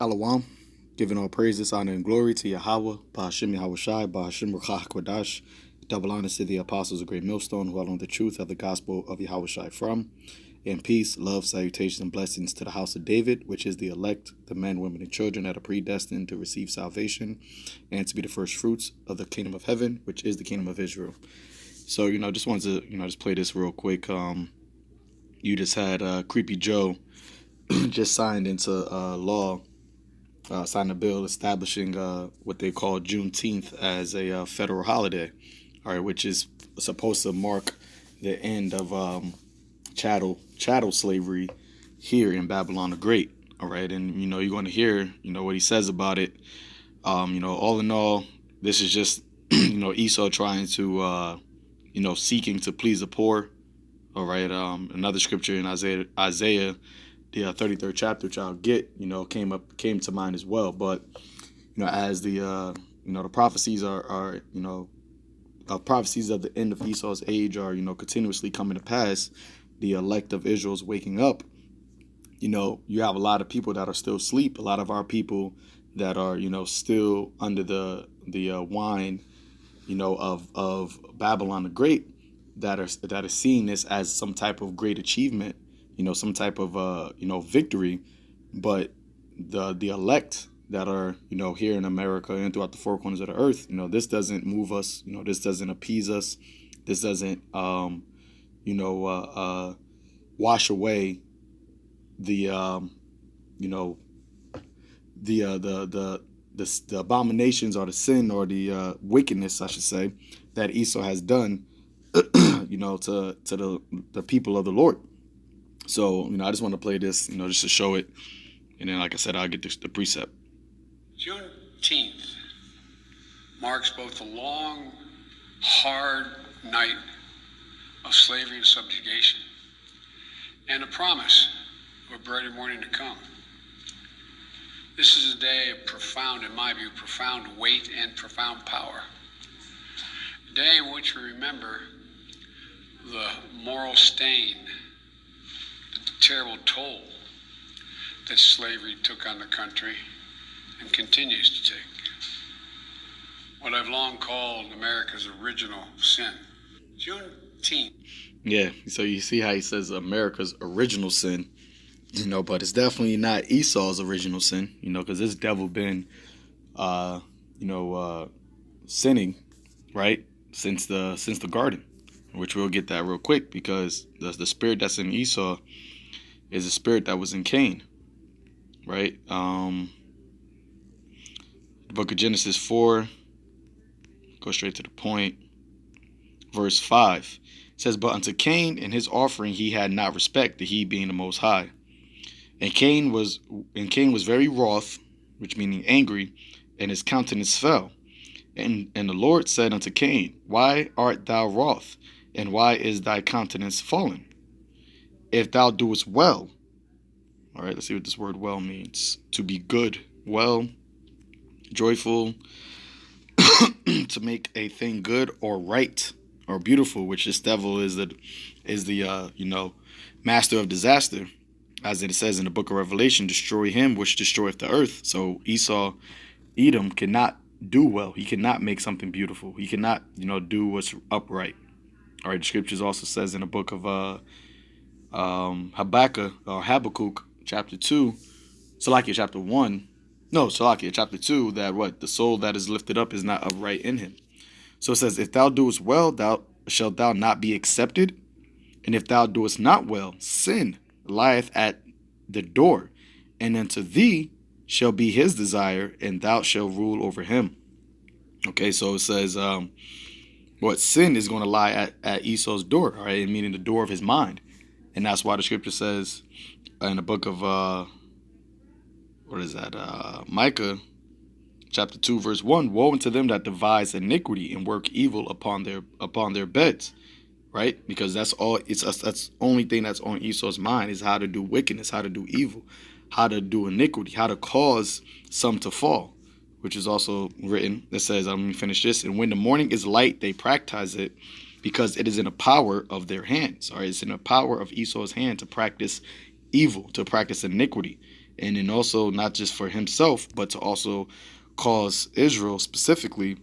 Shalom, giving all praises, honor, and glory to Yahweh, Bahashim Yahushai, Bahashim Ruchach Kodash. Double honors to the apostles of Great Millstone who held on the truth of the gospel of Yahushai from. And peace, love, salutations, and blessings to the house of David, which is the elect, the men, women, and children that are predestined to receive salvation and to be the first fruits of the kingdom of heaven, which is the kingdom of Israel. So, just wanted to, just play this real quick. You just had Creepy Joe just signed into law. Signed a bill establishing what they call Juneteenth as a federal holiday, all right, which is supposed to mark the end of chattel slavery here in Babylon the Great, all right. And you're going to hear what he says about it. All in all, this is just Esau trying to seeking to please the poor, all right. Another scripture in Isaiah. The 33rd chapter, which I'll get, came to mind as well. But as the the prophecies are prophecies of the end of Esau's age are continuously coming to pass. The elect of Israel is waking up. You have a lot of people that are still asleep. A lot of our people that are still under the wine of Babylon the Great that are seeing this as some type of great achievement. Some type of victory, but the elect that are here in America and throughout the four corners of the earth, this doesn't move us. This doesn't appease us. This doesn't wash away the the abominations or the sin or the wickedness, I should say, that Esau has done to the people of the Lord. So, I just want to play this, just to show it. And then, like I said, I'll get the precept. Juneteenth marks both a long, hard night of slavery and subjugation and a promise of a brighter morning to come. This is a day of profound, in my view, profound weight and profound power. A day in which we remember the moral stain, terrible toll that slavery took on the country and continues to take. What I've long called America's original sin. Juneteenth. Yeah, so you see how he says America's original sin, but it's definitely not Esau's original sin, because this devil been, sinning, right, since the garden, which we'll get that real quick because the spirit that's in Esau is a spirit that was in Cain, right? The book of Genesis 4, go straight to the point, verse 5. It says, "But unto Cain and his offering he had not respect, the he being the Most High. And Cain was very wroth," which meaning angry, "and his countenance fell. And the Lord said unto Cain, Why art thou wroth, and why is thy countenance fallen? If thou doest well," all right, let's see what this word well means. To be good, well, joyful, to make a thing good or right or beautiful, which this devil is the master of disaster. As it says in the book of Revelation, destroy him which destroyeth the earth. So Esau, Edom, cannot do well. He cannot make something beautiful. He cannot, do what's upright. All right, the scriptures also says in the book of Habakkuk, chapter 2, Salakia, chapter 1, no, Salakia, chapter 2, that what? The soul that is lifted up is not upright in him. So it says, if thou doest well, thou shalt thou not be accepted. And if thou doest not well, sin lieth at the door, and unto thee shall be his desire, and thou shalt rule over him. Okay, so it says, sin is going to lie at Esau's door, all right, meaning the door of his mind. And that's why the scripture says in the book of, Micah, chapter 2, verse 1, woe unto them that devise iniquity and work evil upon their beds, right? Because that's the only thing that's on Esau's mind is how to do wickedness, how to do evil, how to do iniquity, how to cause some to fall, which is also written. That says, let me finish this. And when the morning is light, they practice it, because it is in the power of their hands. All right, it's in the power of Esau's hand to practice evil, to practice iniquity. and then also not just for himself, but to also cause Israel specifically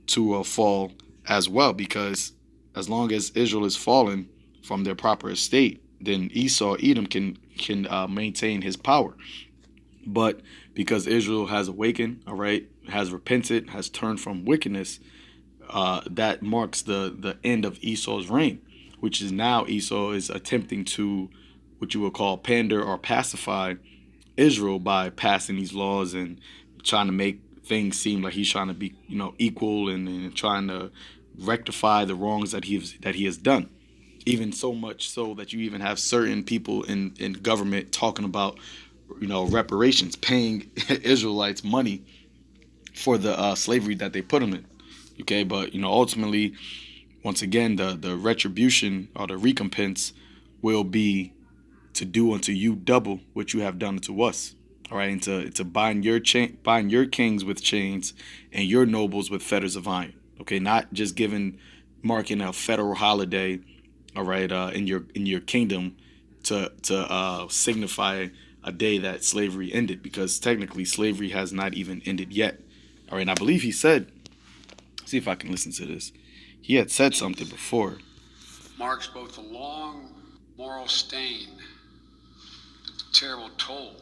to fall as well, because as long as Israel is fallen from their proper estate, then Esau, Edom can maintain his power. But because Israel has awakened, all right, has repented, has turned from wickedness, that marks the end of Esau's reign, which is now Esau is attempting to what you would call pander or pacify Israel by passing these laws and trying to make things seem like he's trying to be, equal, and trying to rectify the wrongs that he has done. Even so much so that you even have certain people in government talking about, reparations, paying Israelites money for the slavery that they put them in. Okay, but ultimately, once again, the retribution or the recompense will be to do unto you double what you have done unto us. All right, and to bind your kings with chains and your nobles with fetters of iron. Okay, not just marking a federal holiday, all right, in your kingdom to signify a day that slavery ended, because technically slavery has not even ended yet. All right, and I believe he said, see if I can listen to this. He had said something before. Marks both the long moral stain, the terrible toll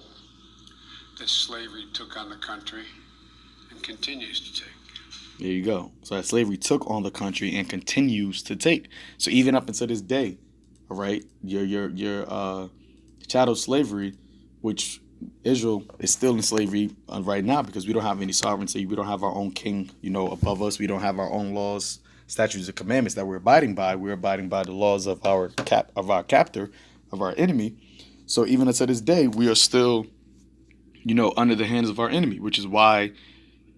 that slavery took on the country and continues to take. There you go. So that slavery took on the country and continues to take. So even up until this day, all right, your chattel slavery, which Israel is still in slavery right now because we don't have any sovereignty. We don't have our own king, above us. We don't have our own laws, statutes, and commandments that we're abiding by. We're abiding by the laws of our captor, of our enemy. So even until this day, we are still, under the hands of our enemy, which is why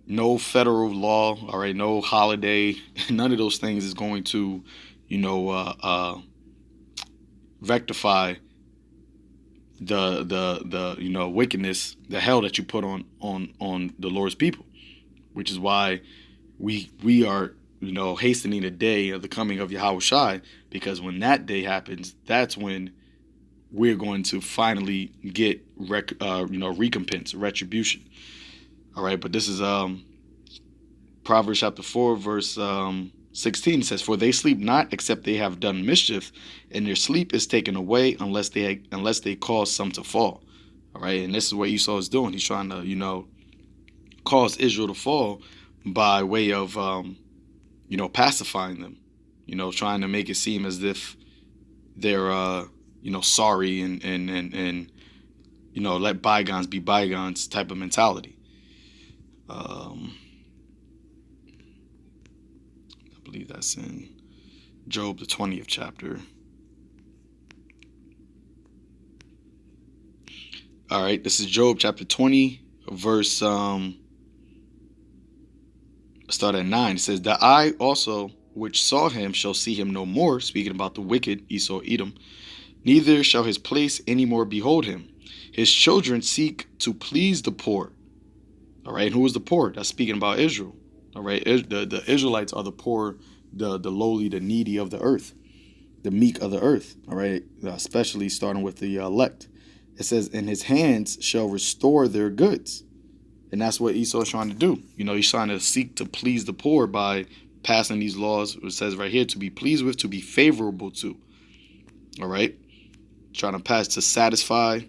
no federal law, all right, no holiday, none of those things is going to, rectify the wickedness, the hell that you put on the Lord's people, which is why we are hastening the day of the coming of Yahushai, because when that day happens, that's when we're going to finally get recompense, retribution. All right, but this is Proverbs chapter 4, verse 16. It says, "For they sleep not except they have done mischief, and their sleep is taken away unless they cause some to fall." All right, and this is what Esau is doing. He's trying to cause Israel to fall by way of pacifying them. Trying to make it seem as if they're sorry and let bygones be bygones type of mentality. I believe that's in Job, the 20th chapter. All right, this is Job chapter 20, verse start at 9. It says, "The eye also which saw him shall see him no more," speaking about the wicked Esau, Edom, "neither shall his place any more behold him. His children seek to please the poor." All right, and who is the poor? That's speaking about Israel. All right, the Israelites are the poor, the lowly, the needy of the earth, the meek of the earth. All right, especially starting with the elect. It says, "And his hands shall restore their goods." And that's what Esau is trying to do. He's trying to seek to please the poor by passing these laws. It says right here, to be pleased with, to be favorable to. All right, trying to pass, to satisfy,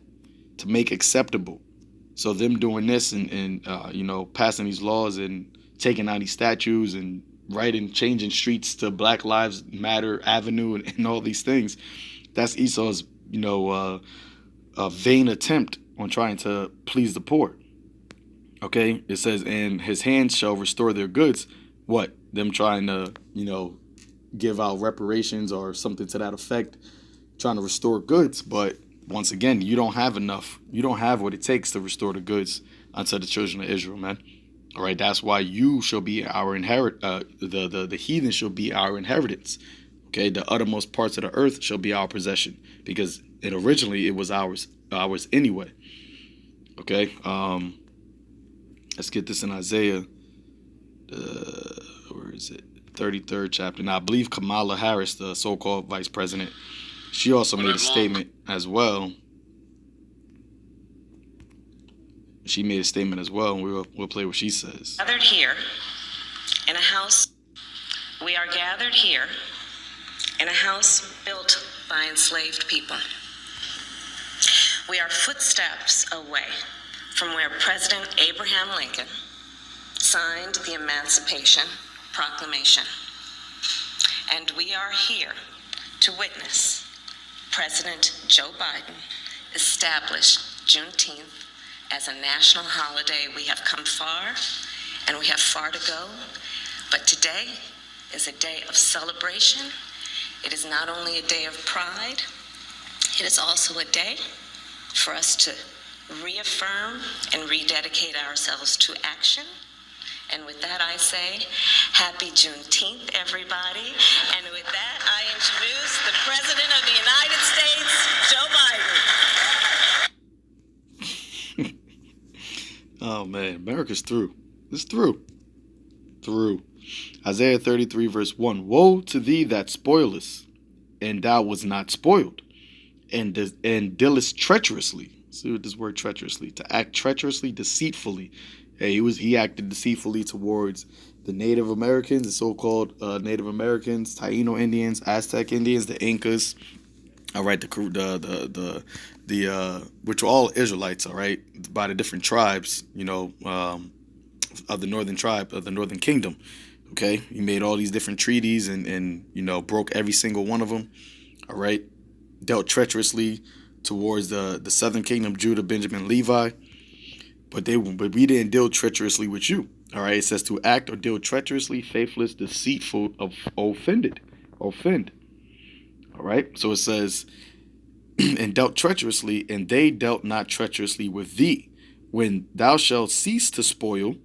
to make acceptable. So them doing this and passing these laws and taking out these statues and changing streets to Black Lives Matter Avenue and all these things, that's Esau's a vain attempt on trying to please the poor. Okay, it says, "And his hands shall restore their goods." What? Them trying to give out reparations or something to that effect, trying to restore goods. But once again, you don't have enough. You don't have what it takes to restore the goods unto the children of Israel, man. All right, that's why you shall be our the heathen shall be our inheritance. Okay, the uttermost parts of the earth shall be our possession, because originally it was ours anyway. Okay, let's get this in Isaiah. Where is it? 33rd chapter. Now I believe Kamala Harris, the so-called vice president, she also made a statement as well. She made a statement as well, and we'll play what she says. Gathered here in a house. We are gathered here in a house built by enslaved people. We are footsteps away from where President Abraham Lincoln signed the Emancipation Proclamation. And we are here to witness President Joe Biden establish Juneteenth as a national holiday. We have come far, and we have far to go, but today is a day of celebration. It is not only a day of pride, it is also a day for us to reaffirm and rededicate ourselves to action. And with that, I say, happy Juneteenth, everybody. And with that, I introduce the President of the United States, Joe Biden. Oh, man, America's through. It's through. Through. Isaiah 33, verse 1. Woe to thee that spoilest, and thou was not spoiled, and dealest treacherously. See what this word treacherously. To act treacherously, deceitfully. Hey, he acted deceitfully towards the Native Americans, the so-called Native Americans, Taino Indians, Aztec Indians, the Incas. All right, the which are all Israelites. All right, by the different tribes, of the northern tribe of the Northern Kingdom. Okay, he made all these different treaties and broke every single one of them. All right, dealt treacherously towards the Southern Kingdom, Judah, Benjamin, Levi. But we didn't deal treacherously with you. All right, it says to act or deal treacherously, faithless, deceitful, offend. All right, so it says, and dealt treacherously, and they dealt not treacherously with thee. When thou shalt cease to spoil,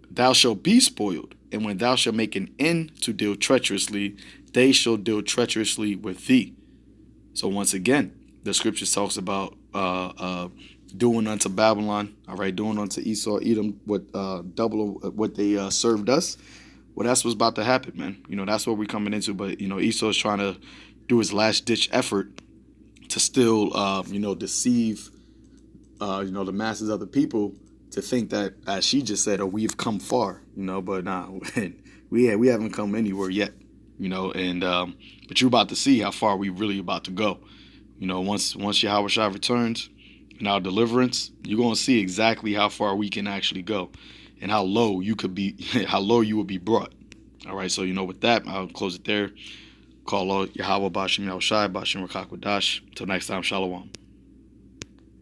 thou shalt be spoiled. And when thou shalt make an end to deal treacherously, they shall deal treacherously with thee. So once again, the scriptures talks about doing unto Babylon, all right, doing unto Esau, Edom, double what they served us. Well, that's what's about to happen, man. That's what we're coming into. But Esau is trying to do his last ditch effort to still, deceive, the masses of the people to think that, as she just said, we've come far, but nah, we haven't come anywhere yet, and but you're about to see how far we really about to go. Once Yahweh Shai returns in our deliverance, you're going to see exactly how far we can actually go and how low you could be, how low you will be brought. All right, so with that, I'll close it there. Call out Yahweh Bashim Yahweh Shai, Bashim Rakak Wadash. Till next time, Shalom.